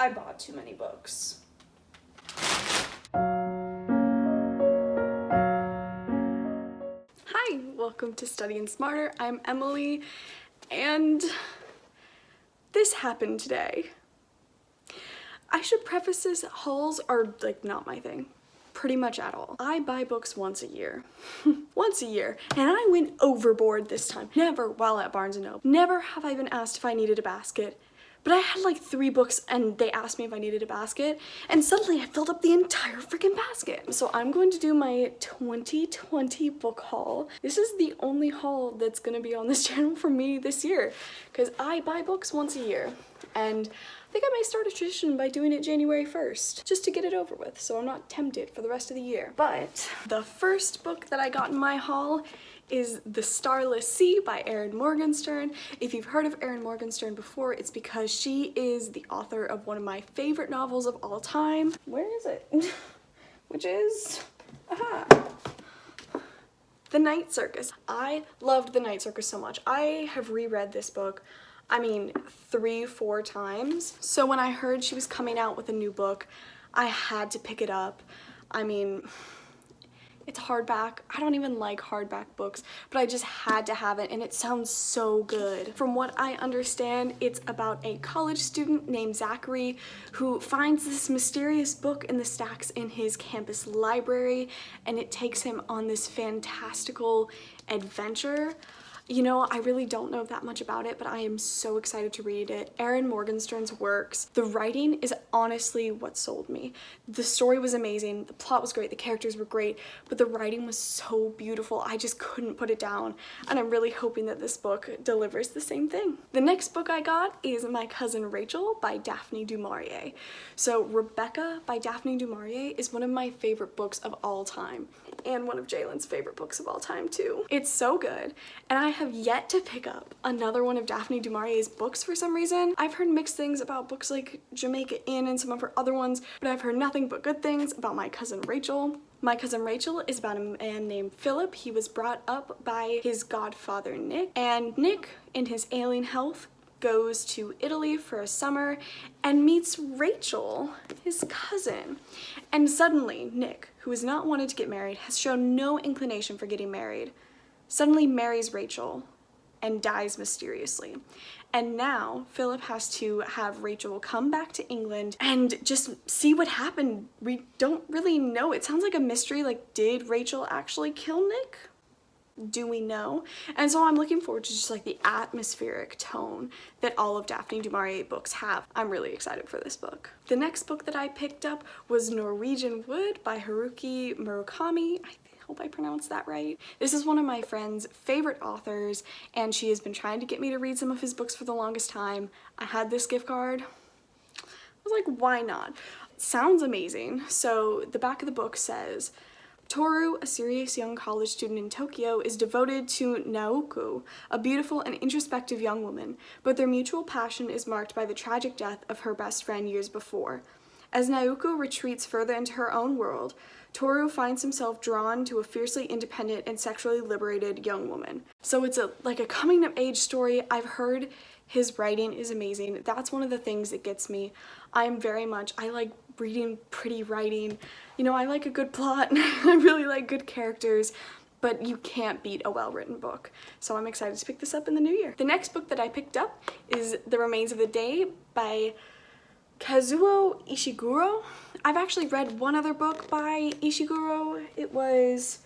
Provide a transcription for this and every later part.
I bought too many books. Hi, welcome to Studying Smarter. I'm Emily, and this happened today. I should preface this, hauls are like not my thing. Pretty much at all. I buy books once a year. Once a year. And I went overboard this time. Never while at Barnes & Noble. Never have I been asked if I needed a basket. But I had like 3 books and they asked me if I needed a basket, and suddenly I filled up the entire freaking basket. So I'm going to do my 2020 book haul. This is the only haul that's gonna be on this channel for me this year, because I buy books once a year. And I think I might start a tradition by doing it January 1st, just to get it over with, so I'm not tempted for the rest of the year. But the first book that I got in my haul is The Starless Sea by Erin Morgenstern. If you've heard of Erin Morgenstern before, it's because she is the author of one of my favorite novels of all time. Where is it? Which is, The Night Circus. I loved The Night Circus so much. I have reread this book, I mean, 3-4 times. So when I heard she was coming out with a new book, I had to pick it up. I mean, it's hardback. I don't even like hardback books, but I just had to have it, and it sounds so good. From what I understand, it's about a college student named Zachary who finds this mysterious book in the stacks in his campus library, and it takes him on this fantastical adventure. You know, I really don't know that much about it, but I am so excited to read it. Erin Morgenstern's works, the writing is honestly what sold me. The story was amazing, the plot was great, the characters were great, but the writing was so beautiful, I just couldn't put it down, and I'm really hoping that this book delivers the same thing. The next book I got is My Cousin Rachel by Daphne du Maurier. So Rebecca by Daphne du Maurier is one of my favorite books of all time, and one of Jalen's favorite books of all time too. It's so good, and I have yet to pick up another one of Daphne du Maurier's books for some reason. I've heard mixed things about books like Jamaica Inn and some of her other ones, but I've heard nothing but good things about My Cousin Rachel. My Cousin Rachel is about a man named Philip. He was brought up by his godfather Nick, and Nick, in his ailing health, goes to Italy for a summer and meets Rachel, his cousin. And suddenly, Nick, who has not wanted to get married, has shown no inclination for getting married, suddenly marries Rachel and dies mysteriously. And now Philip has to have Rachel come back to England and just see what happened. We don't really know. It sounds like a mystery, like, did Rachel actually kill Nick? Do we know? And so I'm looking forward to just like the atmospheric tone that all of Daphne du Maurier books have. I'm really excited for this book. The next book that I picked up was Norwegian Wood by Haruki Murakami. I hope I pronounced that right. This is one of my friend's favorite authors, and she has been trying to get me to read some of his books for the longest time. I had this gift card. I was like, why not? It sounds amazing. So the back of the book says, Toru, a serious young college student in Tokyo, is devoted to Naoko, a beautiful and introspective young woman, but their mutual passion is marked by the tragic death of her best friend years before. As Naoko retreats further into her own world, Toru finds himself drawn to a fiercely independent and sexually liberated young woman. So it's like a coming-of-age story. I've heard his writing is amazing. That's one of the things that gets me. I like reading pretty writing. You know, I like a good plot. I really like good characters, but you can't beat a well-written book. So I'm excited to pick this up in the new year. The next book that I picked up is The Remains of the Day by Kazuo Ishiguro. I've actually read one other book by Ishiguro. It was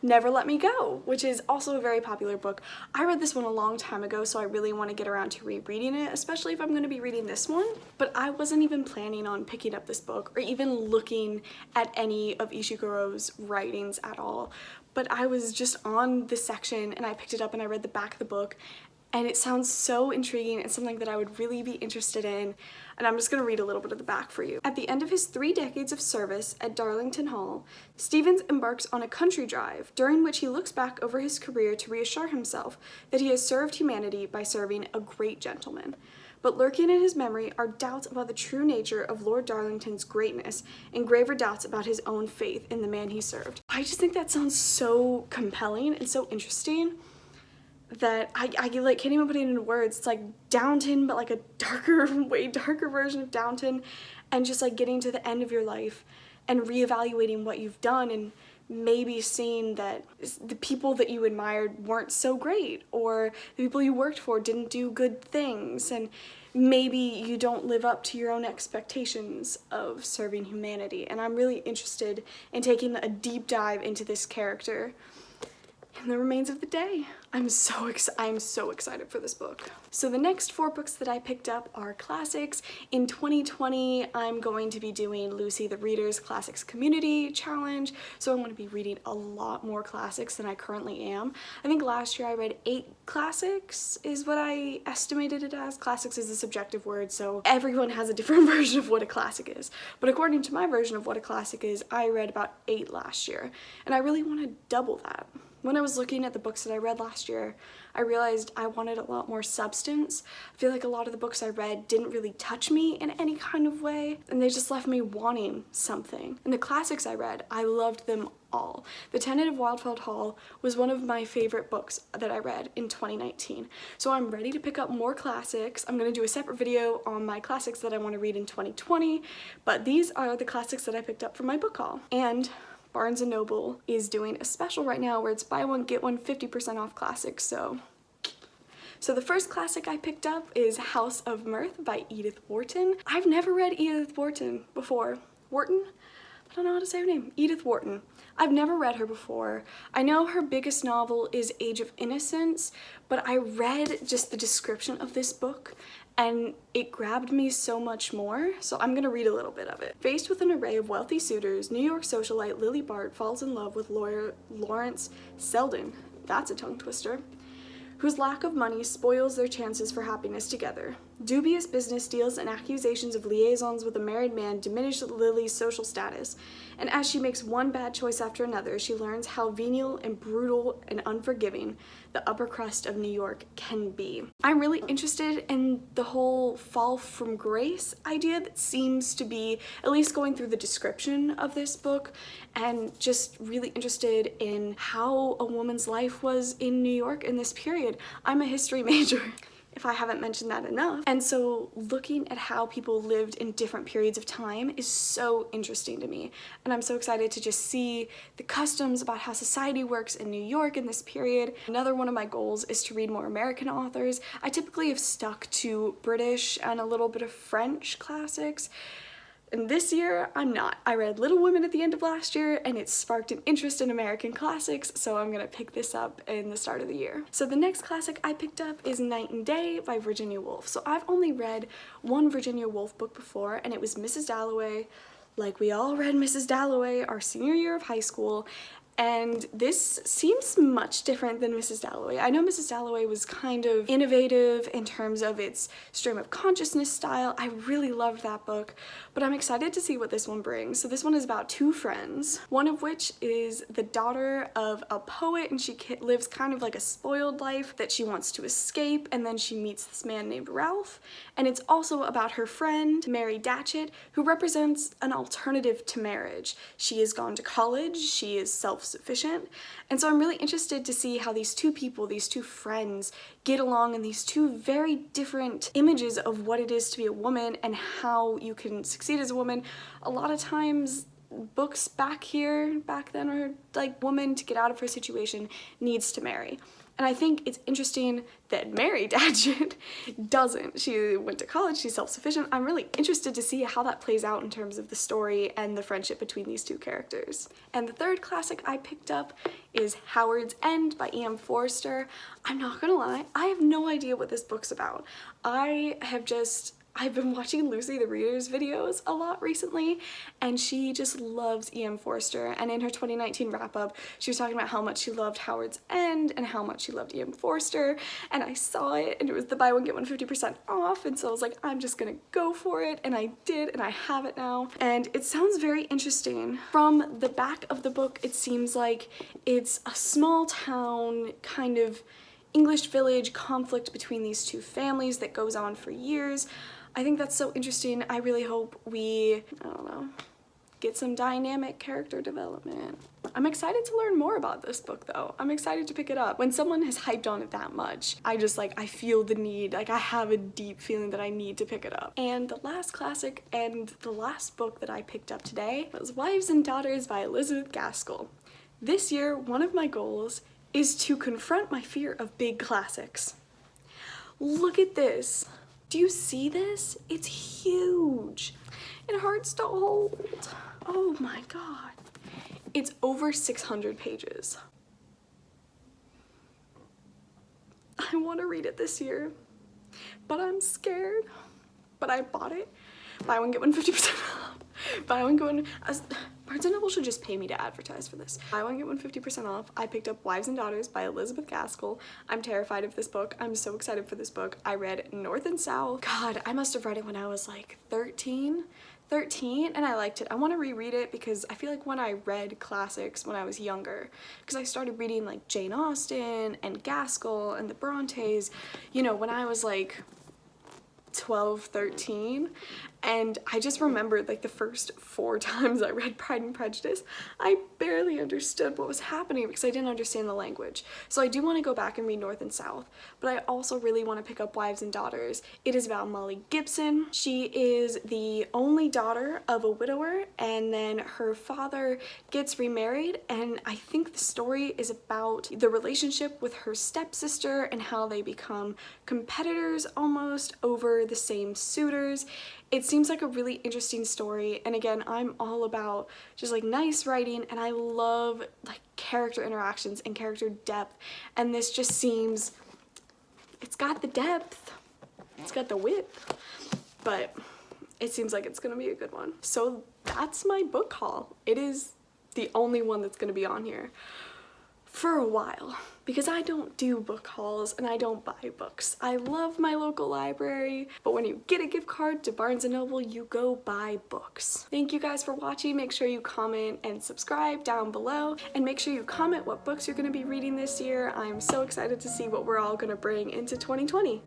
Never Let Me Go, which is also a very popular book. I read this one a long time ago, so I really want to get around to rereading it, especially if I'm going to be reading this one. But I wasn't even planning on picking up this book or even looking at any of Ishiguro's writings at all. But I was just on this section and I picked it up and I read the back of the book, and it sounds so intriguing and something that I would really be interested in, and I'm just going to read a little bit of the back for you. At the end of his 3 decades of service at Darlington Hall, Stevens embarks on a country drive, during which he looks back over his career to reassure himself that he has served humanity by serving a great gentleman. But lurking in his memory are doubts about the true nature of Lord Darlington's greatness and graver doubts about his own faith in the man he served. I just think that sounds so compelling and so interesting. that I like can't even put it into words. It's like Downton, but like a darker, way darker version of Downton, and just like getting to the end of your life and reevaluating what you've done, and maybe seeing that the people that you admired weren't so great, or the people you worked for didn't do good things, and maybe you don't live up to your own expectations of serving humanity. And I'm really interested in taking a deep dive into this character in the remains of the day. I'm so excited for this book. So the next 4 books that I picked up are classics. In 2020, I'm going to be doing Lucy the Reader's Classics Community Challenge, so I'm going to be reading a lot more classics than I currently am. I think last year I read 8 classics is what I estimated it as. Classics is a subjective word, so everyone has a different version of what a classic is. But according to my version of what a classic is, I read about 8 last year, and I really want to double that. When I was looking at the books that I read last year, I realized I wanted a lot more substance. I feel like a lot of the books I read didn't really touch me in any kind of way, and they just left me wanting something. And the classics I read, I loved them all. The Tenet of Wildfeld Hall was one of my favorite books that I read in 2019. So I'm ready to pick up more classics. I'm going to do a separate video on my classics that I want to read in 2020, but these are the classics that I picked up from my book haul. And Barnes & Noble is doing a special right now where it's buy one, get one 50% off classics, so the first classic I picked up is House of Mirth by Edith Wharton. I've never read Edith Wharton before. Wharton? I don't know how to say her name. Edith Wharton. I've never read her before. I know her biggest novel is Age of Innocence, but I read just the description of this book and it grabbed me so much more, so I'm gonna read a little bit of it. Faced with an array of wealthy suitors, New York socialite Lily Bart falls in love with lawyer Lawrence Selden, that's a tongue twister, whose lack of money spoils their chances for happiness together. Dubious business deals and accusations of liaisons with a married man diminish Lily's social status, and as she makes one bad choice after another, she learns how venial and brutal and unforgiving the upper crust of New York can be. I'm really interested in the whole fall from grace idea that seems to be, at least going through the description of this book, and just really interested in how a woman's life was in New York in this period. I'm a history major, if I haven't mentioned that enough. And so looking at how people lived in different periods of time is so interesting to me. And I'm so excited to just see the customs about how society works in New York in this period. Another one of my goals is to read more American authors. I typically have stuck to British and a little bit of French classics. And this year, I'm not. I read Little Women at the end of last year, and it sparked an interest in American classics, so I'm gonna pick this up in the start of the year. So the next classic I picked up is Night and Day by Virginia Woolf. So I've only read one Virginia Woolf book before, and it was Mrs. Dalloway. Like, we all read Mrs. Dalloway our senior year of high school, and this seems much different than Mrs. Dalloway. I know Mrs. Dalloway was kind of innovative in terms of its stream of consciousness style. I really loved that book, but I'm excited to see what this one brings. So this one is about 2 friends, one of which is the daughter of a poet, and she lives kind of like a spoiled life that she wants to escape, and then she meets this man named Ralph. And it's also about her friend, Mary Datchet, who represents an alternative to marriage. She has gone to college, she is self-sufficient, and so I'm really interested to see how these 2 people, these 2 friends, get along in these 2 very different images of what it is to be a woman and how you can succeed as a woman. A lot of times books back then are like, woman to get out of her situation needs to marry. And I think it's interesting that Mary Datchet doesn't. She went to college, she's self-sufficient. I'm really interested to see how that plays out in terms of the story and the friendship between these 2 characters. And the third classic I picked up is Howard's End by E.M. Forster. I'm not gonna lie, I have no idea what this book's about. I've been watching Lucy the Reader's videos a lot recently, and she just loves E.M. Forster, and in her 2019 wrap-up, she was talking about how much she loved Howard's End and how much she loved E.M. Forster, and I saw it, and it was the buy one get one 50% off, and so I was like, I'm just gonna go for it, and I did, and I have it now, and it sounds very interesting. From the back of the book, it seems like it's a small town kind of English village conflict between these 2 families that goes on for years. I think that's so interesting. I really hope I don't know, get some dynamic character development. I'm excited to learn more about this book though. I'm excited to pick it up. When someone has hyped on it that much, I just I feel the need, I have a deep feeling that I need to pick it up. And the last classic and the last book that I picked up today was Wives and Daughters by Elizabeth Gaskell. This year, one of my goals is to confront my fear of big classics. Look at this. Do you see this? It's huge. It hurts to hold. Oh my God. It's over 600 pages. I want to read it this year, but I'm scared. But I bought it. Buy one, get one 50% off. Buy one, get one. Barnes & Noble should just pay me to advertise for this. Buy one, get one 50% off. I picked up Wives and Daughters by Elizabeth Gaskell. I'm terrified of this book. I'm so excited for this book. I read North and South. God, I must have read it when I was like 13 and I liked it. I want to reread it because I feel like when I read classics when I was younger, because I started reading like Jane Austen and Gaskell and the Brontes, you know, when I was like 12, 13, and I just remembered like the first 4 times I read Pride and Prejudice, I barely understood what was happening because I didn't understand the language. So I do want to go back and read North and South, but I also really want to pick up Wives and Daughters. It is about Molly Gibson. She is the only daughter of a widower, and then her father gets remarried, and I think the story is about the relationship with her stepsister and how they become competitors almost over the same suitors. It seems like a really interesting story, and again, I'm all about just like nice writing, and I love like character interactions and character depth, and this just seems, it's got the depth, it's got the width, but it seems like it's gonna be a good one. So that's my book haul. It is the only one that's gonna be on here for a while because I don't do book hauls and I don't buy books. I love my local library, but when you get a gift card to Barnes & Noble, you go buy books. Thank you guys for watching. Make sure you comment and subscribe down below, and make sure you comment what books you're gonna be reading this year. I'm so excited to see what we're all gonna bring into 2020.